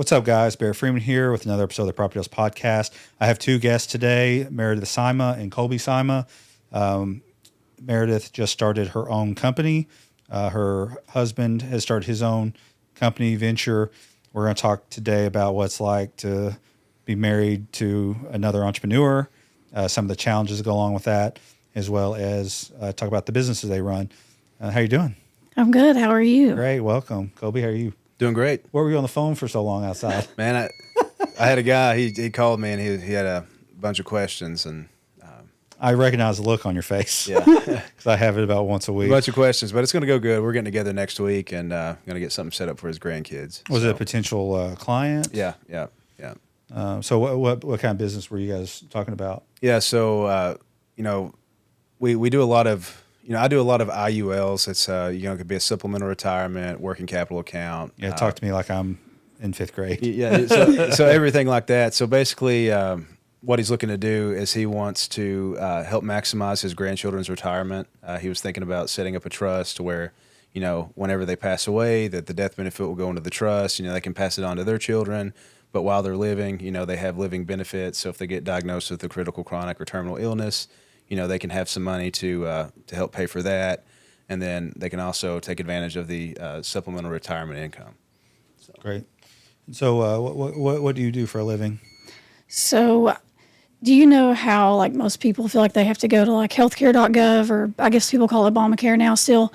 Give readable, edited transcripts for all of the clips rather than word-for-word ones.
What's up, guys? Barrett Freeman here with another episode of the PropertyTales podcast. I have two guests today, Meredith Cima and Coby Cima. Meredith just started her own company. Her husband has started his own company venture. We're going to talk today about what it's like to be married to another entrepreneur, some of the challenges that go along with that, as well as talk about the businesses they run. How you doing? I'm good. How are you? Great. Welcome. Coby, how are you? Doing great. What were you on the phone for so long outside? Man, I had a guy, he called me and he had a bunch of questions. And I recognize the look on your face. Yeah. Because I have it about once a week. A bunch of questions, but it's going to go good. We're getting together next week and going to get something set up for his grandkids. Was it a potential client? Yeah. So what kind of business were you guys talking about? Yeah, so, we do a lot of, I do a lot of IULs. It's, it could be a supplemental retirement, working capital account. Yeah, talk to me like I'm in fifth grade. Yeah, so everything like that. So basically, what he's looking to do is he wants to help maximize his grandchildren's retirement. He was thinking about setting up a trust where, whenever they pass away, that the death benefit will go into the trust. They can pass it on to their children. But while they're living, they have living benefits. So if they get diagnosed with a critical, chronic, or terminal illness, they can have some money to help pay for that. And then they can also take advantage of the supplemental retirement income. So. Great. So what do you do for a living? So do you know how, like, most people feel like they have to go to, like, healthcare.gov, or I guess people call it Obamacare now still,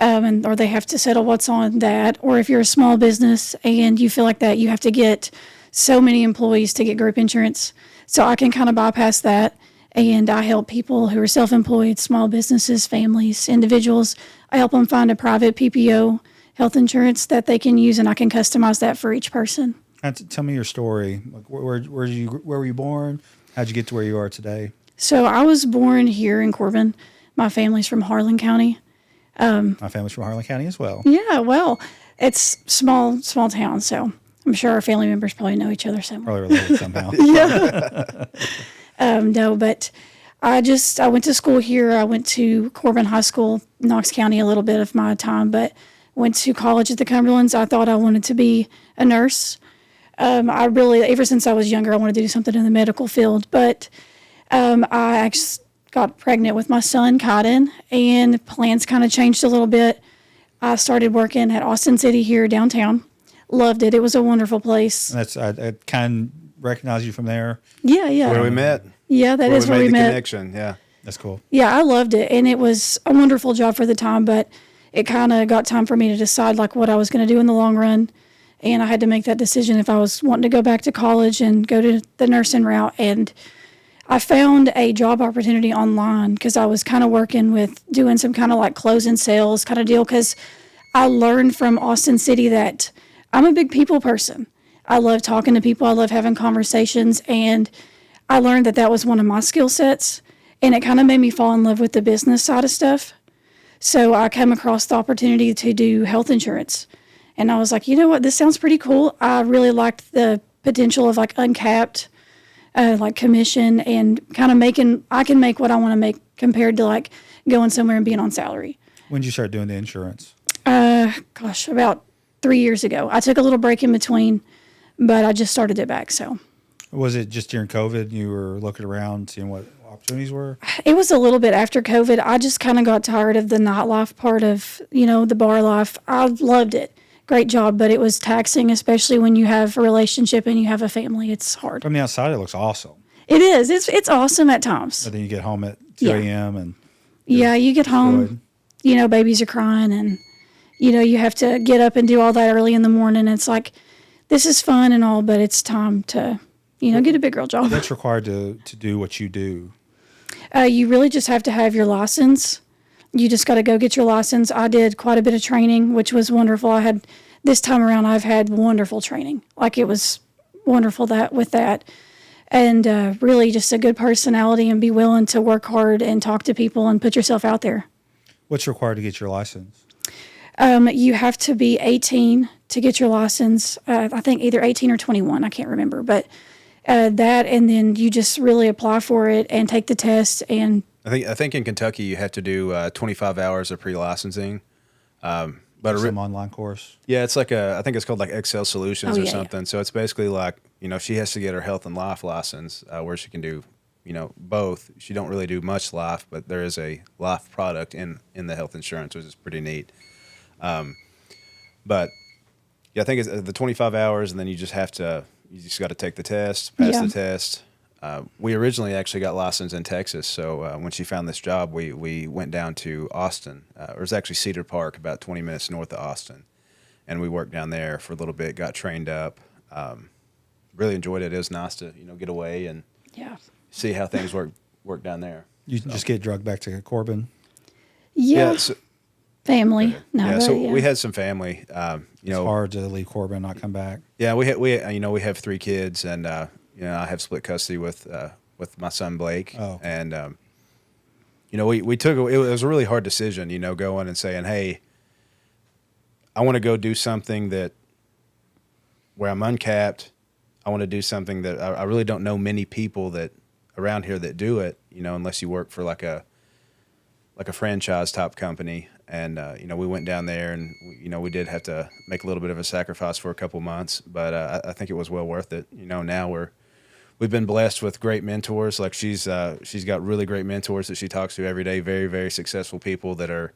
or they have to settle what's on that, or if you're a small business and you feel like that you have to get so many employees to get group insurance. So I can kind of bypass that, and I help people who are self-employed, small businesses, families, individuals. I help them find a private PPO health insurance that they can use, and I can customize that for each person. Tell me your story. Like, where were you born? How'd you get to where you are today? So I was born here in Corbin. My family's from Harlan County. My family's from Harlan County as well. Yeah, well, it's small town, so I'm sure our family members probably know each other somewhere. Probably related somehow. Yeah. No, but I went to school here. I went to Corbin High School, Knox County, a little bit of my time, but went to college at the Cumberlands. I thought I wanted to be a nurse. Ever since I was younger, I wanted to do something in the medical field, but I actually got pregnant with my son, Corbin, and plans kind of changed a little bit. I started working at Austin City here downtown. Loved it. It was a wonderful place. I kind of recognize you from there. Yeah. Where we met. Yeah, that is where we met. Connection, yeah. That's cool. Yeah, I loved it, and it was a wonderful job for the time, but it kind of got time for me to decide, like, what I was going to do in the long run, and I had to make that decision if I was wanting to go back to college and go to the nursing route. And I found a job opportunity online because I was kind of working with doing some kind of like closing sales kind of deal, because I learned from Austin City that I'm a big people person. I love talking to people. I love having conversations, and I learned that was one of my skill sets, and it kind of made me fall in love with the business side of stuff. So I came across the opportunity to do health insurance, and I was like, you know what, this sounds pretty cool. I really liked the potential of like uncapped, like commission, and kind of I can make what I want to make compared to like going somewhere and being on salary. When did you start doing the insurance? About 3 years ago. I took a little break in between, but I just started it back, so. Was it just during COVID you were looking around, seeing what opportunities were? It was a little bit after COVID. I just kind of got tired of the nightlife part of, the bar life. I loved it. Great job, but it was taxing, especially when you have a relationship and you have a family. It's hard. From the outside, it looks awesome. It is. It's awesome at times. But then you get home at 2 a.m. and... Yeah, you get home, babies are crying, and, you have to get up and do all that early in the morning. It's like, this is fun and all, but it's time to... get a big girl job. That's required to do what you do. You really just have to have your license. You just got to go get your license. I did quite a bit of training, which was wonderful. This time around, I've had wonderful training. Like, it was wonderful with that. And really just a good personality, and be willing to work hard and talk to people and put yourself out there. What's required to get your license? You have to be 18 to get your license. I think either 18 or 21. I can't remember, but... that, and then you just really apply for it and take the test. And I think in Kentucky you have to do 25 hours of pre-licensing. But some online course. Yeah, it's like I think it's called like Excel Solutions or Yeah. something. So it's basically like, she has to get her health and life license where she can do, both. She don't really do much life, but there is a life product in the health insurance, which is pretty neat. But yeah, I think it's the 25 hours, and then you just got to take the test, pass the test. We originally actually got licensed in Texas, so when she found this job, we went down to Austin. It was actually Cedar Park, about 20 minutes north of Austin, and we worked down there for a little bit, got trained up. Really enjoyed it. It was nice to get away and see how things work down there. You just get drugged back to Corbin. Yeah. So, Family. No, yeah, but, so we had some family. It's hard to leave Corbin and not come back. Yeah, we have 3 kids, and I have split custody with my son Blake. Oh. And we took it was a really hard decision, going and saying, hey, I want to go do something where I'm uncapped. I want to do something that I really don't know many people that around here that do it, unless you work for like a franchise type company. And, we went down there and, we did have to make a little bit of a sacrifice for a couple months, but I think it was well worth it. Now we've been blessed with great mentors. Like she's got really great mentors that she talks to every day, very, very successful people they're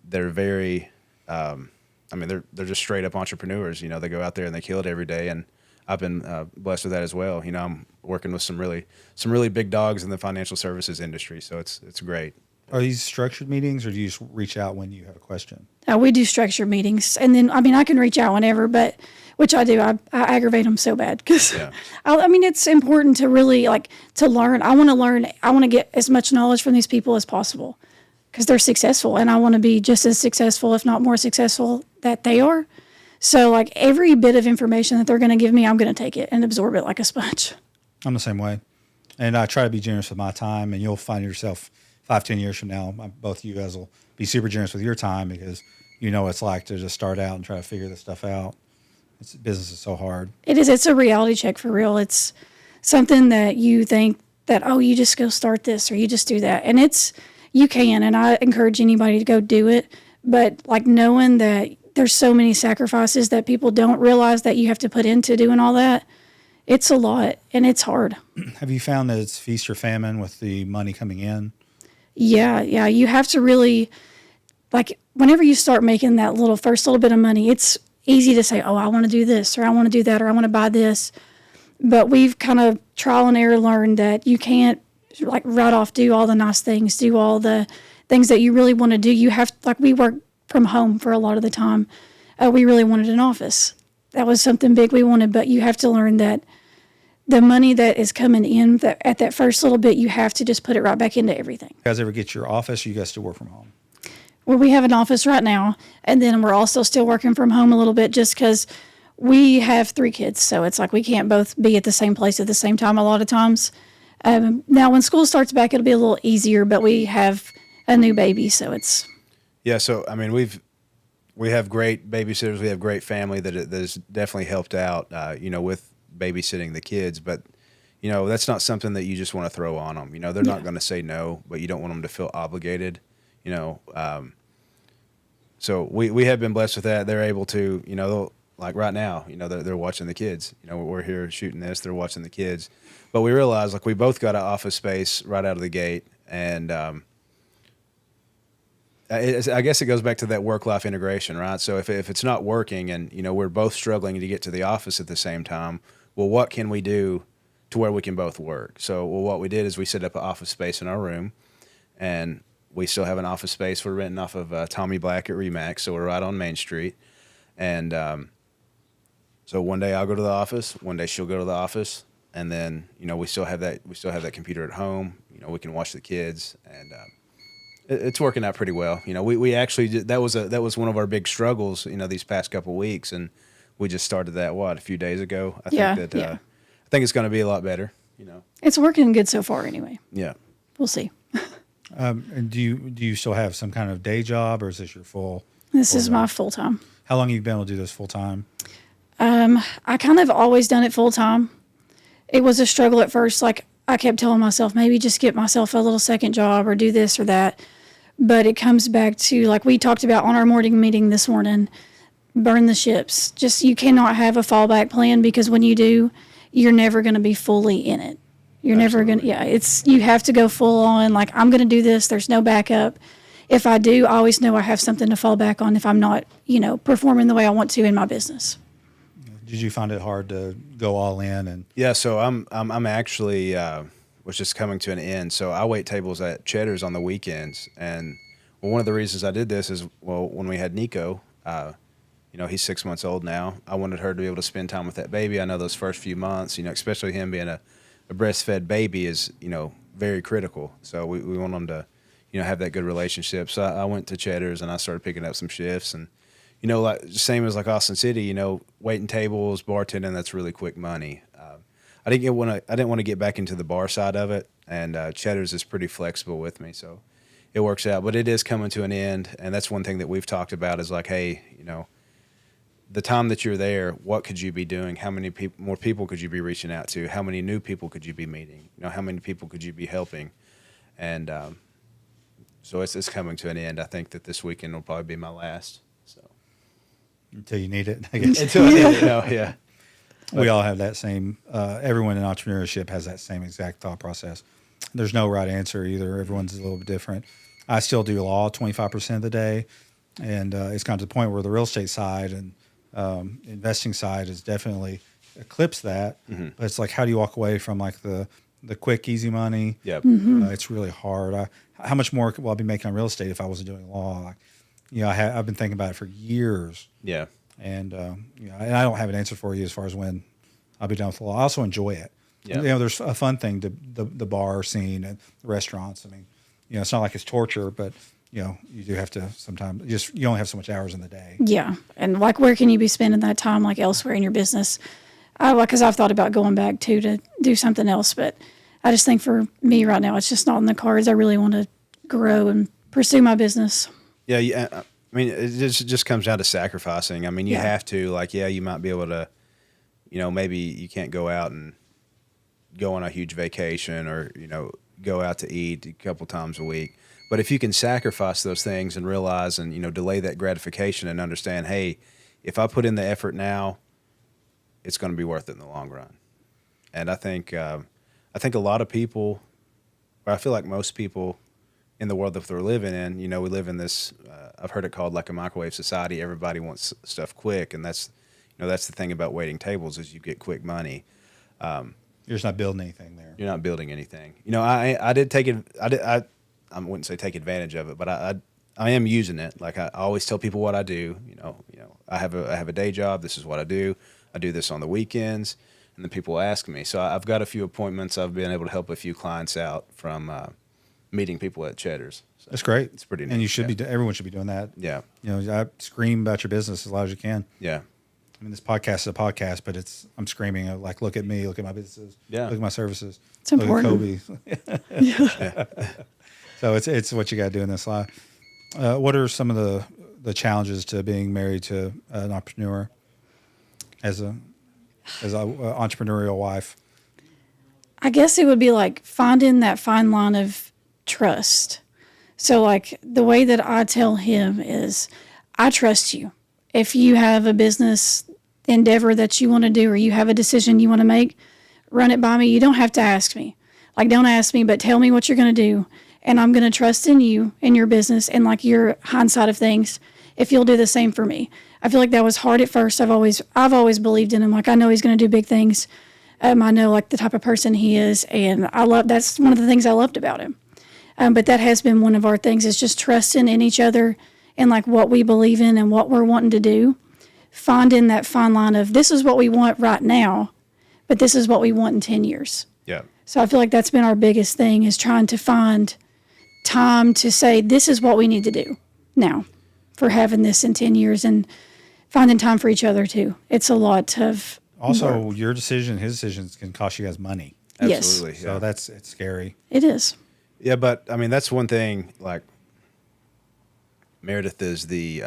very, they're just straight up entrepreneurs. They go out there and they kill it every day. And I've been blessed with that as well. I'm working with some really big dogs in the financial services industry. So it's great. Are these structured meetings, or do you just reach out when you have a question? We do structured meetings, and then I can reach out whenever, but which I do. I aggravate them so bad because it's important to really to learn. I want to learn. I want to get as much knowledge from these people as possible because they're successful, and I want to be just as successful, if not more successful, that they are. So every bit of information that they're going to give me, I'm going to take it and absorb it like a sponge. I'm the same way, and I try to be generous with my time, and you'll find yourself 5-10 years from now, both of you guys will be super generous with your time because it's like to just start out and try to figure this stuff out. Business is so hard. It is. It's a reality check for real. It's something that you think that, you just go start this or you just do that. And you can, and I encourage anybody to go do it. But knowing that there's so many sacrifices that people don't realize that you have to put into doing all that, it's a lot and it's hard. Have you found that it's feast or famine with the money coming in? Yeah. You have to really, whenever you start making that first little bit of money, it's easy to say, I want to do this, or I want to do that, or I want to buy this. But we've kind of trial and error learned that you can't right off do all the nice things, do all the things that you really want to do. You have, we work from home for a lot of the time. We really wanted an office. That was something big we wanted, but you have to learn that the money that is coming in at that first little bit, you have to just put it right back into everything. You guys ever get your office, or you guys still work from home? Well, we have an office right now, and then we're also still working from home a little bit just because we have 3 kids. So it's we can't both be at the same place at the same time a lot of times. Now, when school starts back, it'll be a little easier, but we have a new baby, so it's... Yeah, so, we have great babysitters. We have great family that has definitely helped out, with babysitting the kids, but that's not something that you just want to throw on them. They're not going to say no, but you don't want them to feel obligated. So we have been blessed with that. They're able to, right now, they're watching the kids. We're here shooting this, they're watching the kids, but we realize we both got an office space right out of the gate, and I guess it goes back to that work-life integration, right? So if it's not working and, we're both struggling to get to the office at the same time, well, what can we do to where we can both work? So, what we did is we set up an office space in our room, and we still have an office space. We're renting off of Tommy Black at Remax, so we're right on Main Street. And so one day I'll go to the office, one day she'll go to the office, and then, we still have that computer at home. We can watch the kids, and it's working out pretty well. We actually that was one of our big struggles, these past couple of weeks, and we just started that a few days ago. I think it's going to be a lot better. It's working good so far, anyway. Yeah, we'll see. And do you still have some kind of day job, or is this your full? This is my full time. How long have you been able to do this full time? I kind of always done it full time. It was a struggle at first. I kept telling myself, maybe just get myself a little second job or do this or that. But it comes back to, like we talked about on our morning meeting this morning, burn the ships. Just, you cannot have a fallback plan, because when you do, you're never going to be fully in it. You're never going to, you have to go full on, like, I'm going to do this. There's no backup. If I do, I always know I have something to fall back on if I'm not, performing the way I want to in my business. Did you find it hard to go all in? And Yeah, so I'm actually was just coming to an end. So I wait tables at Cheddar's on the weekends, and one of the reasons I did this is, when we had Nico, he's 6 months old now. I wanted her to be able to spend time with that baby. I know those first few months, especially him being a breastfed baby is very critical. So we want them to have that good relationship. So I went to Cheddar's and I started picking up some shifts, and like same as like Austin City, waiting tables, bartending, that's really quick money. I didn't want to get back into the bar side of it, and Cheddar's is pretty flexible with me, so it works out. But it is coming to an end, and that's one thing that we've talked about is like, hey, the time that you're there, what could you be doing? How many more people could you be reaching out to? How many new people could you be meeting? How many people could you be helping? And so it's coming to an end. I think that this weekend will probably be my last. So until you need it, I guess. Until I need it, yeah. We all have that same, everyone in entrepreneurship has that same exact thought process. There's no right answer either. Everyone's a little bit different. I still do law 25% of the day, and it's gotten to the point where the real estate side and investing side has definitely eclipsed that. Mm-hmm. But it's like, how do you walk away from like the quick, easy money? Yep. It's really hard. How much more will I be making on real estate if I wasn't doing law? Like, I've been thinking about it for years. Yeah. And and I don't have an answer for you as far as when I'll be done with the law. I also enjoy it. Yeah. There's a fun thing to the bar scene and the restaurants. I mean, it's not like it's torture, but you do have to sometimes you only have so much hours in the day. Yeah. And like, where can you be spending that time, like elsewhere in your business? Because I've thought about going back too to do something else, but I just think for me right now, it's just not in the cards. I really want to grow and pursue my business. Yeah. I mean, it just comes down to sacrificing. I mean, you have to, like, you might be able to, maybe you can't go out and go on a huge vacation or, go out to eat a couple times a week. But if you can sacrifice those things and realize and, delay that gratification and understand, hey, if I put in the effort now, it's going to be worth it in the long run. And I think a lot of people, or I feel like most people in the world that we're living in, we live in this, I've heard it called like a microwave society. Everybody wants stuff quick. And that's the thing about waiting tables is you get quick money. You're just not building anything there. You're not building anything. I did take it. I wouldn't say take advantage of it, but I am using it. Like I always tell people what I do. I have a day job. This is what I do. I do this on the weekends, and then people ask me. So I've got a few appointments. I've been able to help a few clients out from meeting people at Cheddar's. So that's great. It's pretty neat. And you should be. Everyone should be doing that. Yeah. I scream about your business as loud as you can. Yeah. I mean, this podcast is a podcast, but I'm screaming like, look at me, look at my businesses, look at my services. It's important. Look at Coby. So it's what you got to do in this life. What are some of the challenges to being married to an entrepreneur as a entrepreneurial wife? I guess it would be like finding that fine line of trust. So like the way that I tell him is, I trust you. If you have a business endeavor that you want to do, or you have a decision you want to make, run it by me. You don't have to ask me. Like, don't ask me, but tell me what you're going to do. And I'm going to trust in you and your business and like your hindsight of things, if you'll do the same for me. I feel like that was hard at first. I've always believed in him. Like, I know he's going to do big things. I know like the type of person he is. And that's one of the things I loved about him. But that has been one of our things, is just trusting in each other and like what we believe in and what we're wanting to do. Finding that fine line of, this is what we want right now, but this is what we want in 10 years. Yeah. So I feel like that's been our biggest thing, is trying to find time to say, this is what we need to do now for having this in 10 years, and finding time for each other too. It's a lot of Also, work. your decision, his decisions can cost you guys money. Absolutely. Yes. Yeah. So it's scary. It is. Yeah, but I mean, that's one thing. Like, Meredith is the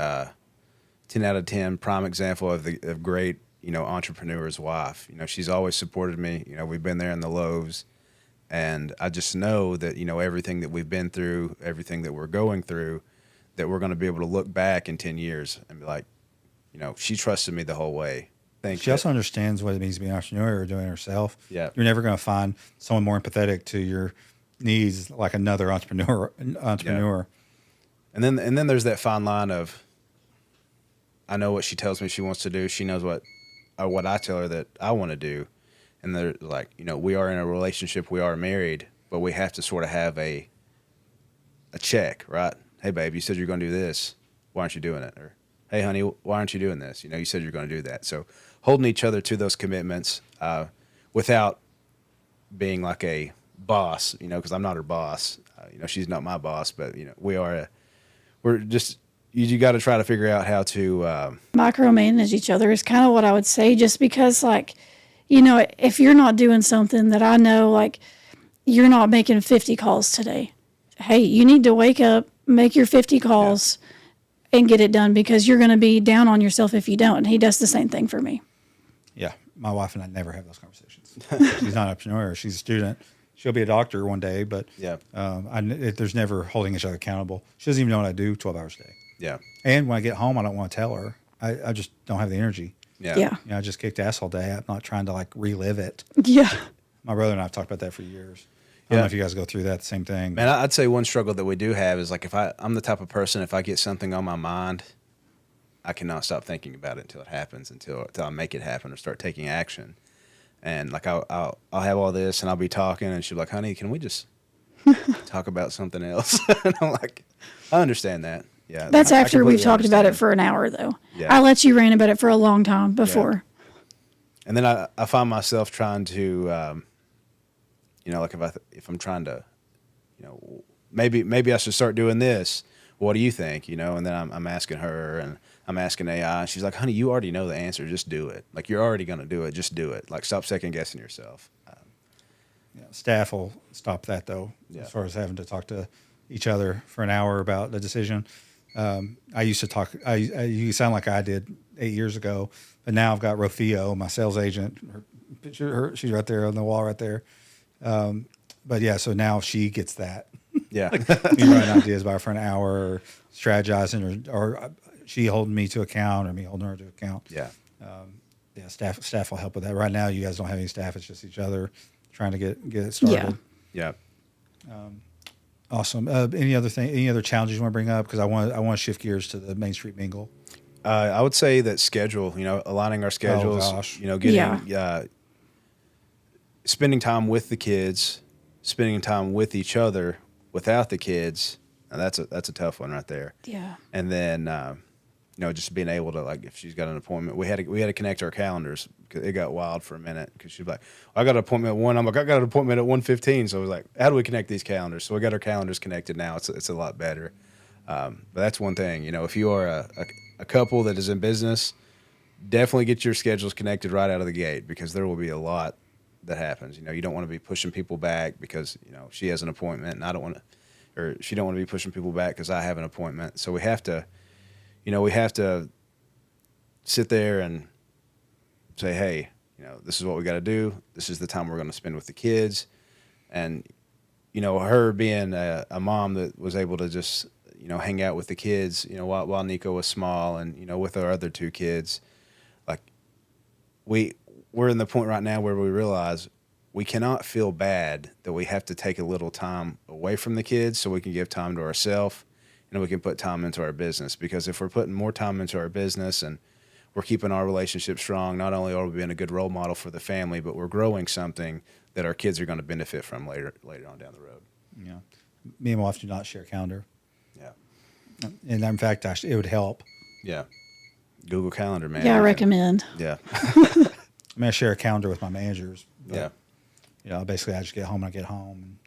10 out of 10 prime example of great, entrepreneur's wife. She's always supported me. We've been there in the lows, And I just know that, everything that we've been through, everything that we're going through, that we're going to be able to look back in 10 years and be like, she trusted me the whole way. She also understands what it means to be an entrepreneur or doing it herself. Yeah. You're never going to find someone more empathetic to your needs like another entrepreneur. Yeah. And then there's that fine line of, I know what she tells me she wants to do. She knows what I tell her that I want to do. And they're like, we are in a relationship, we are married, but we have to sort of have a check, right? Hey, babe, you said you're going to do this. Why aren't you doing it? Or, hey, honey, why aren't you doing this? You said you're going to do that. So holding each other to those commitments without being like a boss, because I'm not her boss. She's not my boss, but, we're just, you got to try to figure out how to micromanage each other is kind of what I would say, just because, like, if you're not doing something that I know, like, you're not making 50 calls today. Hey, you need to wake up, make your 50 calls, and get it done, because you're going to be down on yourself if you don't. And he does the same thing for me. Yeah. My wife and I never have those conversations. She's not an entrepreneur. She's a student. She'll be a doctor one day, but there's never holding each other accountable. She doesn't even know what I do 12 hours a day. Yeah. And when I get home, I don't want to tell her. I just don't have the energy. Yeah. I just kicked ass all day. I'm not trying to like relive it. Yeah. My brother and I have talked about that for years. I don't know if you guys go through that same thing. Man, I'd say one struggle that we do have is like I'm the type of person, if I get something on my mind, I cannot stop thinking about it until it happens, until I make it happen or start taking action. And like I'll have all this and I'll be talking and she'll be like, honey, can we just talk about something else? And I'm like, I understand that. Yeah. That's after we've talked about it for an hour, though. Yeah. I let you rant about it for a long time before. Yeah. And then I find myself trying to, like if I'm trying to, maybe I should start doing this. What do you think? And then I'm asking her and I'm asking AI. And she's like, honey, you already know the answer. Just do it. Like, you're already going to do it. Just do it. Like, stop second guessing yourself. Staff will stop that, though, as far as having to talk to each other for an hour about the decision. I used to talk, you sound like I did 8 years ago, but now I've got Rofio, my sales agent. She's right there on the wall right there. But yeah, so now she gets that. Yeah. Me running ideas by her for an hour, or strategizing, or she holding me to account, or me holding her to account. Yeah. Staff will help with that. Right now, you guys don't have any staff. It's just each other trying to get it started. Yeah. Awesome. Any other challenges you want to bring up? Because I want to shift gears to the Main Street Mingle. I would say that schedule, aligning our schedules, Oh, gosh. getting, spending time with the kids, spending time with each other without the kids. And that's a tough one right there. Yeah. And then, just being able to, like, if she's got an appointment, we had to connect our calendars. It got wild for a minute because she's like, I got an appointment at 1. I'm like, I got an appointment at 1:15. So I was like, how do we connect these calendars? So we got our calendars connected now. It's a lot better. But that's one thing, if you are a couple that is in business, definitely get your schedules connected right out of the gate, because there will be a lot that happens. You don't want to be pushing people back because, she has an appointment and I don't want to, or she don't want to be pushing people back because I have an appointment. So we have to sit there and say, hey, this is what we got to do. This is the time we're going to spend with the kids. And, her being a mom that was able to just, hang out with the kids, while Nico was small and, with our other 2 kids, like we're in the point right now where we realize we cannot feel bad that we have to take a little time away from the kids so we can give time to ourselves and we can put time into our business. Because if we're putting more time into our business and we're keeping our relationship strong, not only are we being a good role model for the family, but we're growing something that our kids are going to benefit from later on down the road. Yeah. Me and my wife do not share a calendar. Yeah. And in fact, actually, it would help. Yeah. Google Calendar, man. Yeah, I recommend. Yeah. I share a calendar with my managers. But, Yeah. Basically, I just get home when I get home. And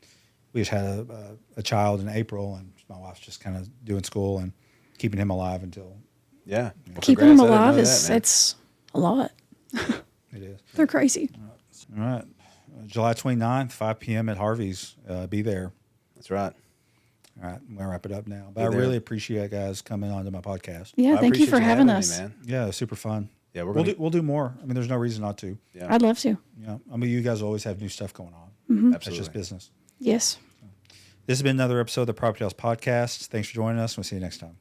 we just had a child in April, and my wife's just kind of doing school and keeping him alive until. Yeah. Keeping them Congrats. I didn't alive know is that, man. it's a lot. It is. They're crazy. All right. July 29th, 5 p.m. at Harvey's. Be there. That's right. All right. I'm going to wrap it up now. But Be I there. really appreciate guys coming on to my podcast. Yeah, I thank you appreciate for having me, us. man. Yeah, it was super fun. Yeah, We'll do more. There's no reason not to. Yeah. I'd love to. Yeah. You guys always have new stuff going on. Absolutely. That's just business. Yes. This has been another episode of the Property Tales podcast. Thanks for joining us. We'll see you next time.